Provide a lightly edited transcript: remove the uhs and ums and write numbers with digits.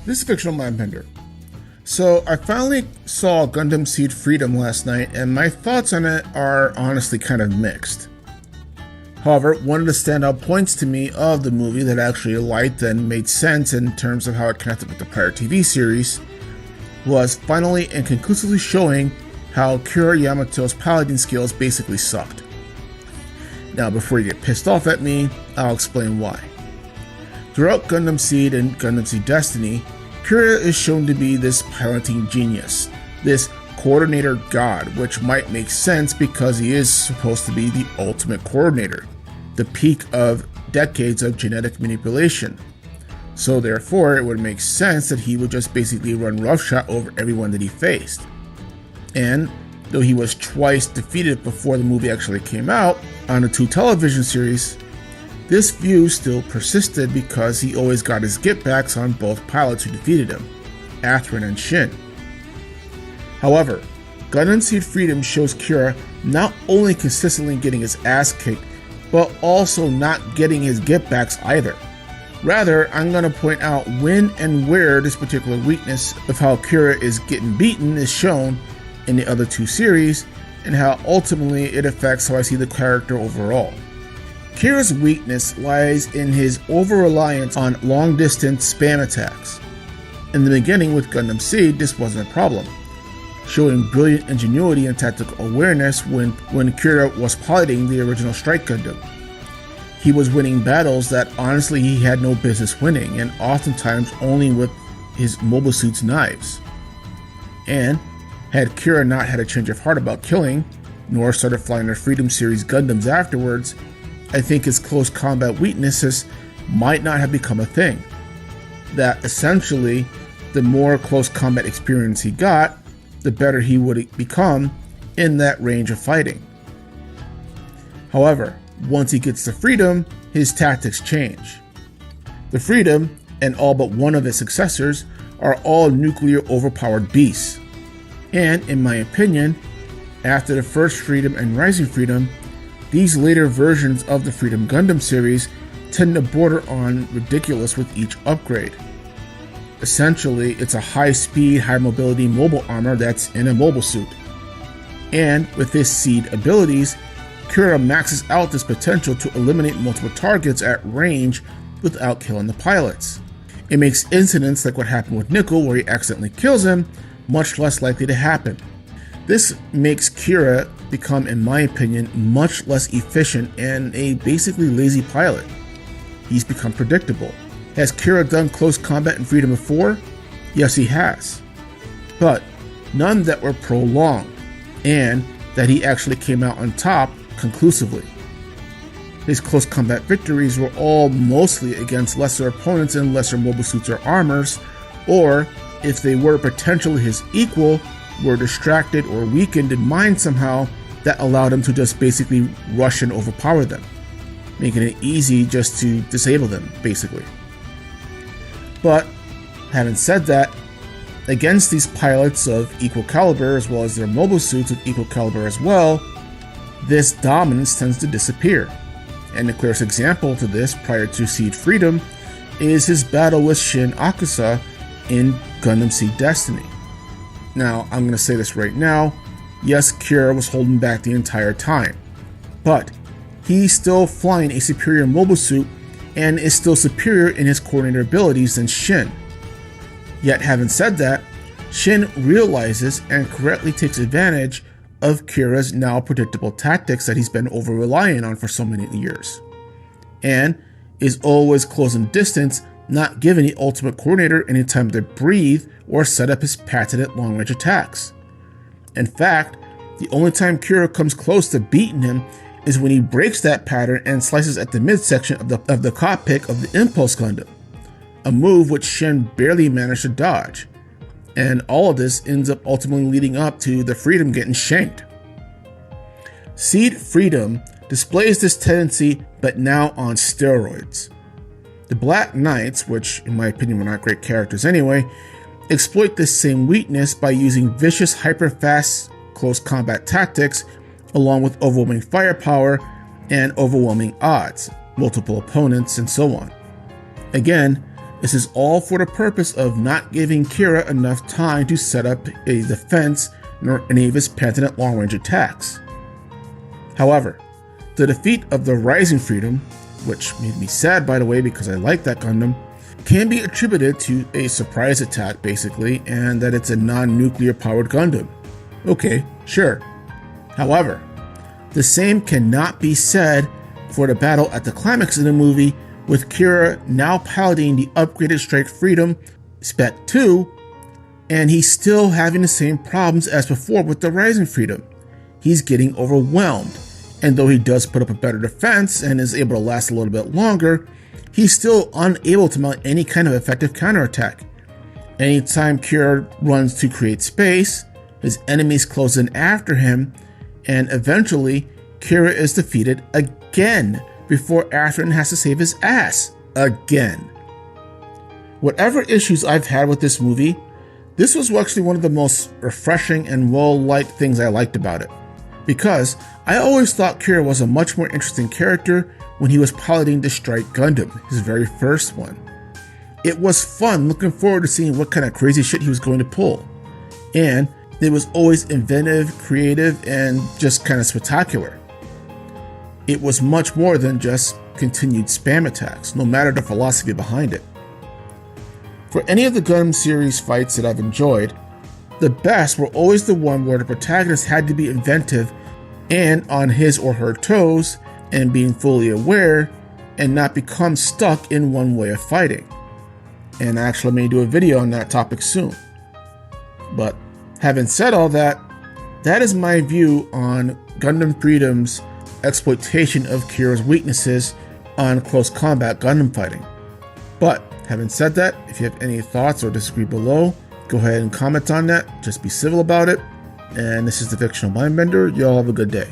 This is Fictional Mindbender. So I finally saw Gundam Seed Freedom last night, and my thoughts on it are honestly kind of mixed. However, one of the standout points to me of the movie that actually liked and made sense in terms of how it connected with the prior TV series was finally and conclusively showing how Kira Yamato's piloting skills basically sucked. Now, before you get pissed off at me, I'll explain why. Throughout Gundam Seed and Gundam Seed Destiny, Kira is shown to be this piloting genius, this coordinator god, which might make sense because he is supposed to be the ultimate coordinator, the peak of decades of genetic manipulation. So therefore, it would make sense that he would just basically run roughshod over everyone that he faced. And though he was twice defeated before the movie actually came out on the 2 television series, this view still persisted because he always got his get-backs on both pilots who defeated him, Athrun and Shin. However, Gundam Seed Freedom shows Kira not only consistently getting his ass kicked, but also not getting his get-backs either. Rather, I'm going to point out when and where this particular weakness of how Kira is getting beaten is shown in the other 2 series, and how ultimately it affects how I see the character overall. Kira's weakness lies in his over-reliance on long-distance spam attacks. In the beginning with Gundam Seed, this wasn't a problem, showing brilliant ingenuity and tactical awareness when Kira was piloting the original Strike Gundam. He was winning battles that honestly he had no business winning, and oftentimes only with his Mobilesuit's knives. And had Kira not had a change of heart about killing, nor started flying the Freedom series Gundams afterwards, I think his close combat weaknesses might not have become a thing. That essentially, the more close combat experience he got, the better he would become in that range of fighting. However, once he gets to Freedom, his tactics change. The Freedom, and all but one of his successors, are all nuclear overpowered beasts. And in my opinion, after the first Freedom and Rising Freedom, these later versions of the Freedom Gundam series tend to border on ridiculous with each upgrade. Essentially, it's a high-speed, high-mobility mobile armor that's in a mobile suit. And with his Seed abilities, Kira maxes out this potential to eliminate multiple targets at range without killing the pilots. It makes incidents like what happened with Nickel, where he accidentally kills him, much less likely to happen. This makes Kira become, in my opinion, much less efficient and a basically lazy pilot. He's become predictable. Has Kira done close combat in Freedom before? Yes, he has. But none that were prolonged, and that he actually came out on top conclusively. His close combat victories were all mostly against lesser opponents in lesser mobile suits or armors, or if they were potentially his equal, were distracted or weakened in mind somehow that allowed him to just basically rush and overpower them, making it easy just to disable them, basically. But, having said that, against these pilots of equal caliber as well as their mobile suits of equal caliber as well, this dominance tends to disappear. And the clearest example to this prior to Seed Freedom is his battle with Shin Akusa in Gundam Seed Destiny. Now, I'm going to say this right now, yes, Kira was holding back the entire time, but he's still flying a superior mobile suit and is still superior in his coordinator abilities than Shin. Yet having said that, Shin realizes and correctly takes advantage of Kira's now predictable tactics that he's been over-relying on for so many years, and is always closing distance, not giving the ultimate coordinator any time to breathe or set up his patented long-range attacks. In fact, the only time Kira comes close to beating him is when he breaks that pattern and slices at the midsection of the cockpit of the Impulse Gundam, a move which Shin barely managed to dodge. And all of this ends up ultimately leading up to the Freedom getting shanked. Seed Freedom displays this tendency, but now on steroids. The Black Knights, which in my opinion were not great characters anyway, exploit this same weakness by using vicious hyper-fast close combat tactics along with overwhelming firepower and overwhelming odds, multiple opponents, and so on. Again, This is all for the purpose of not giving Kira enough time to set up a defense nor any of his patented long-range attacks. However, the defeat of the Rising Freedom, which made me sad by the way because I like that Gundam, can be attributed to a surprise attack basically, and that it's a non-nuclear powered Gundam. Okay, sure. However, the same cannot be said for the battle at the climax of the movie, with Kira now piloting the upgraded Strike Freedom Spec 2, and he's still having the same problems as before with the Rising Freedom. He's getting overwhelmed, and though he does put up a better defense and is able to last a little bit longer, he's still unable to mount any kind of effective counterattack. Anytime Kira runs to create space, his enemies close in after him, and eventually Kira is defeated again before Athrun has to save his ass again. Whatever issues I've had with this movie, this was actually one of the most refreshing and well-liked things I liked about it, because I always thought Kira was a much more interesting character when he was piloting the Strike Gundam, his very first one. It was fun looking forward to seeing what kind of crazy shit he was going to pull, and it was always inventive, creative, and just kind of spectacular. It was much more than just continued spam attacks, no matter the philosophy behind it. For any of the Gundam series fights that I've enjoyed, the best were always the one where the protagonist had to be inventive and on his or her toes and being fully aware and not become stuck in one way of fighting. And actually I may do a video on that topic soon. But having said all that, that is my view on Gundam Freedom's exploitation of Kira's weaknesses on close combat Gundam fighting. But having said that, if you have any thoughts or disagree below, go ahead and comment on that. Just be civil about it. And this is the Fictional Mindbender. Y'all have a good day.